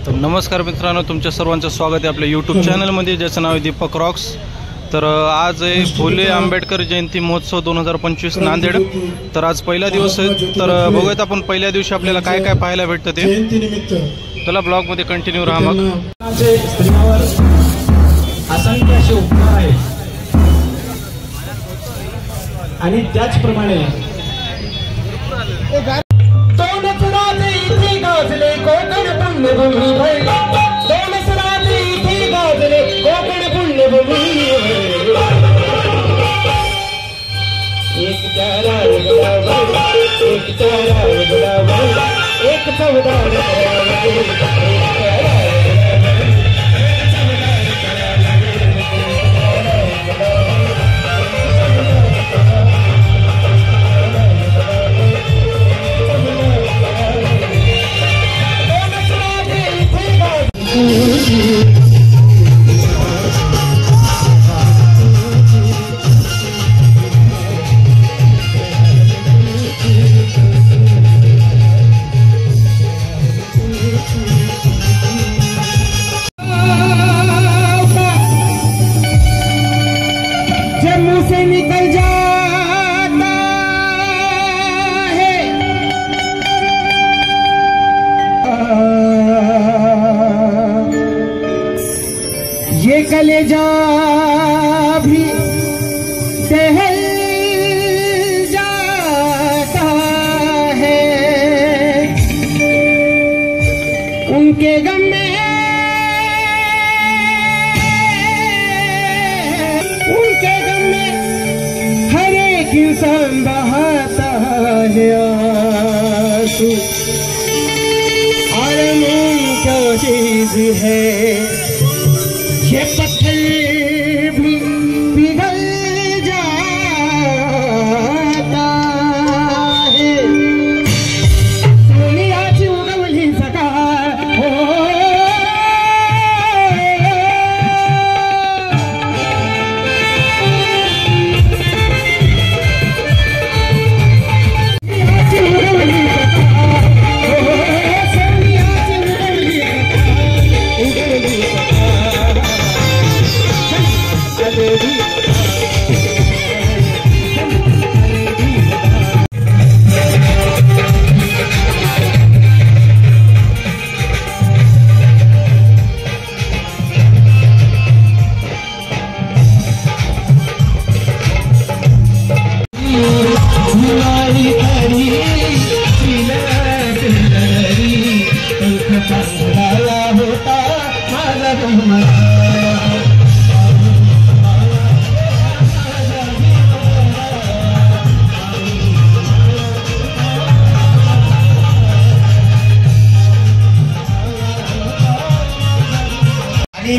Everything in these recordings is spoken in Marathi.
तर नमस्कार मित्रांनो, तुमच्या सर्वांचं स्वागत आहे आपल्या यूट्यूब चॅनलमध्ये, ज्याचं नाव आहे दीपक रॉक्स। तर आज आहे फुले आंबेडकर जयंती महोत्सव 2025 नांदेड। तर आज पहिला दिवस आहे। तर बघूयात आपण पहिल्या दिवशी आपल्याला काय काय पाहायला भेटतं ते। चला ब्लॉगमध्ये कंटिन्यू राहा। मग स्त्रियांवर असंख्य असे उपकार आहेत आणि त्याचप्रमाणे गाजले कोकण पुण्यभूमी दोन सराजे इथे गाजले कोकण पुण्यभूमी एक तारा गुलाबा एक तारा गुलाबा एक चौदार से निकल जाता है ये कलेजा भी दहल जाता है उनके गम में इंसान बहाता है आंसू और क्या चीज है ये पत्थर भी पिघल जाता है सोनियाची उगवली सकाळ हो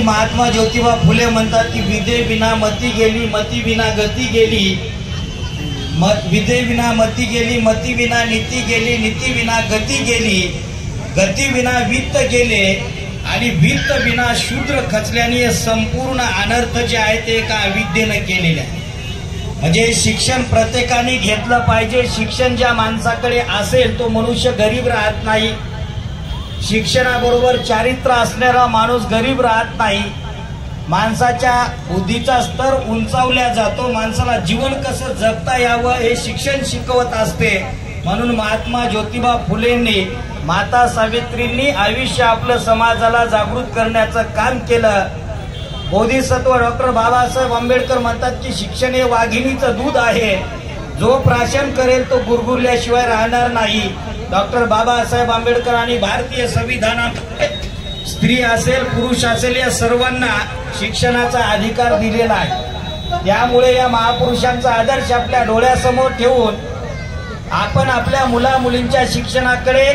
महात्मा ज्योतिबा फुले म्हणतात की विद्ये विना मती गेली, मती विना गती गेली, विद्ये विना मती गेली, मती विना नीती गेली, नीती विना गती गेली, गती विना वित्त गेले आणि वित्त विना शूद्र खचल्याने संपूर्ण अनर्थ जे आहे ते एका अविद्येने केलेले आहे। म्हणजे शिक्षण प्रत्येकाने घेतलं पाहिजे। शिक्षण ज्या माणसाकडे असेल तो मनुष्य गरीब राहत नाही। शिक्षणाबरोबर चारित्र्य असणारा माणूस गरीब राहत नाही। माणसाच्या बुद्धीचा स्तर उंचावल्या जातो। माणसाला जीवन कसं जगता यावं हे शिक्षण शिकवत असते। म्हणून महात्मा ज्योतिबा फुलेंनी, माता सावित्रींनी आयुष्य आपलं समाजाला जागृत करण्याचं काम केलं। बोधिसत्व डॉक्टर बाबासाहेब आंबेडकर म्हणतात की शिक्षण हे वाघिणीचं दूध आहे, जो प्राशन करेल तो गुरगुरल्याशिवाय राहणार नाही। डॉक्टर बाबासाहेब आंबेडकर आणि भारतीय संविधानात स्त्री असेल पुरुष असेल या सर्वांना शिक्षणाचा अधिकार दिलेला आहे। त्यामुळे या महापुरुषांचा आदर्श आपल्या डोळ्यासमोर ठेवून आपण आपल्या मुला मुलींच्या शिक्षणाकडे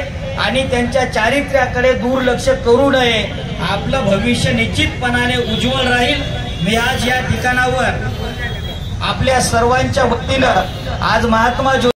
आणि त्यांच्या चारित्र्याकडे दुर्लक्ष करू नये। आपलं भविष्य निश्चितपणाने उज्ज्वल राहील। मी आज या ठिकाणावर आपल्या सर्वांच्या वतीनं आज महात्मा ज्योतिबा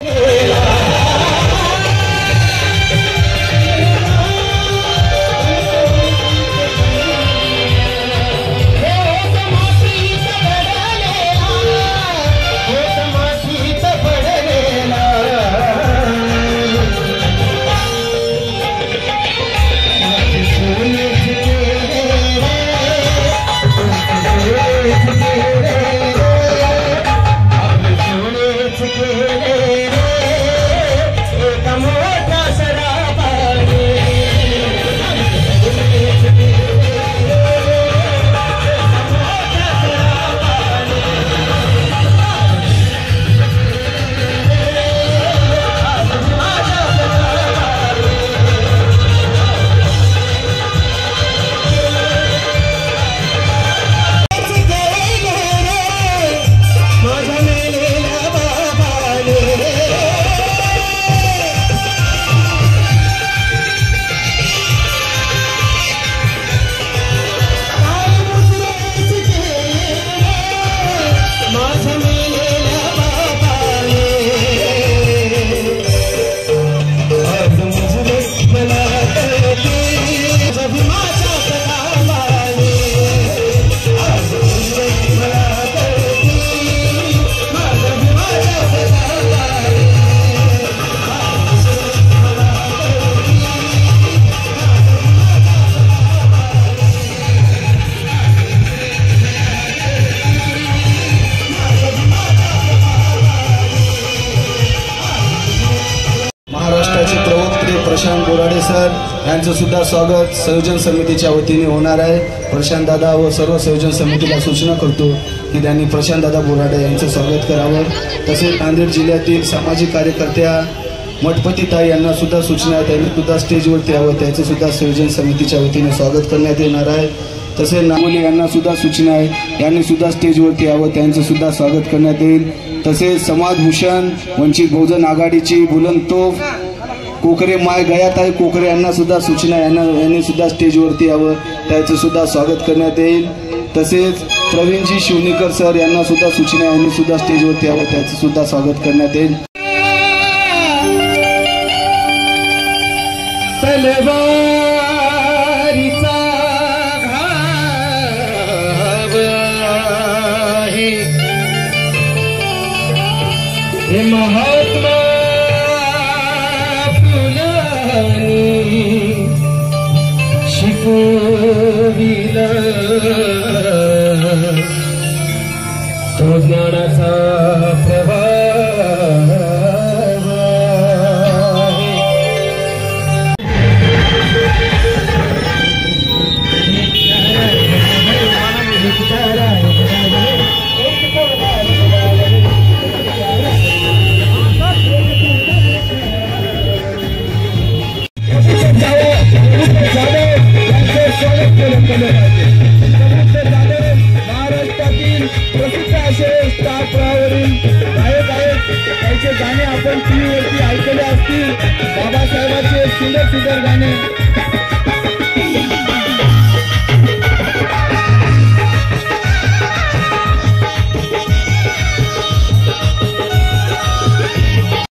यांचं सुद्धा स्वागत संयोजन समितीच्या वतीने होणार आहे. प्रशांत दादा व सर्व संयोजन समितीला सूचना करतो की त्यांनी प्रशांत दादा बोराडे यांचं स्वागत करावं. तसेच नांदेड जिल्ह्यातील सामाजिक कार्यकर्त्या मठपतीताई यांना सुद्धा सूचना आहे, त्यांनी सुद्धा स्टेजवरती यावं, त्याचं सुद्धा संयोजन समितीच्या वतीने स्वागत करण्यात येणार आहे. तसेच नागोले यांना सुद्धा सूचना आहे, यांनी सुद्धा स्टेजवरती यावं, त्यांचं सुद्धा स्वागत करण्यात येईल. तसेच समाजभूषण वंचित बहुजन आघाडीची बुलंद तोफ कोकरे माय गयाताई कोकरे यांना सुद्धा सूचना, यांनी सुद्धा स्टेजवरती यावं, त्याचं सुद्धा स्वागत करण्यात येईल. तसेच प्रवीणजी शिवणीकर सर यांना सुद्धा सूचना, यांनी सुद्धा स्टेजवरती यावं, त्याचं सुद्धा स्वागत करण्यात येईल. तलवारीचा घाव आहे हे महात्मा फुलांनी शिकविलं तो ज्ञानाचा प्रभाव महाराष्ट्रातील प्रसिद्ध असे स्टार प्रवाहावरील गायक आहेत. त्यांचे गाणे आपण टीव्हीवरती ऐकले असतील. बाबासाहेबांचे सुंदर सुंदर गाणे